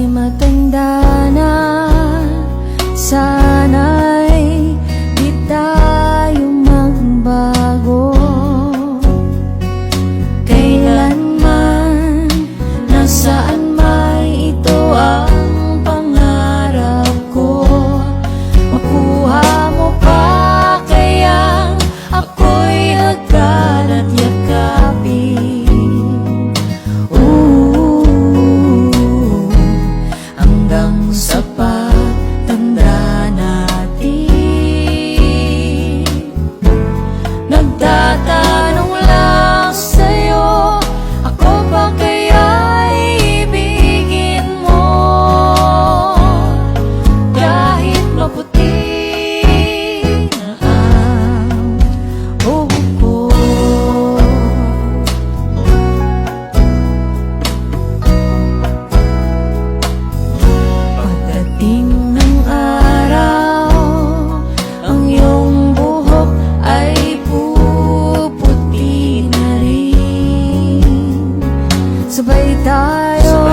matanda na, sana'y di tayo magbago. Kailanman, nasaan may ito ang pangarap ko. Makuha mo pa kaya ako'y hagkan at yakapin. Hanggang sa pagtanda natin, nagtatanong lang sa'yo, ako ba kaya'y ibigin mo? Kahit maputi na ang buhok ko. Pagdating ng araw, ang iyong buhok ay puputi na rin. Sabay tayo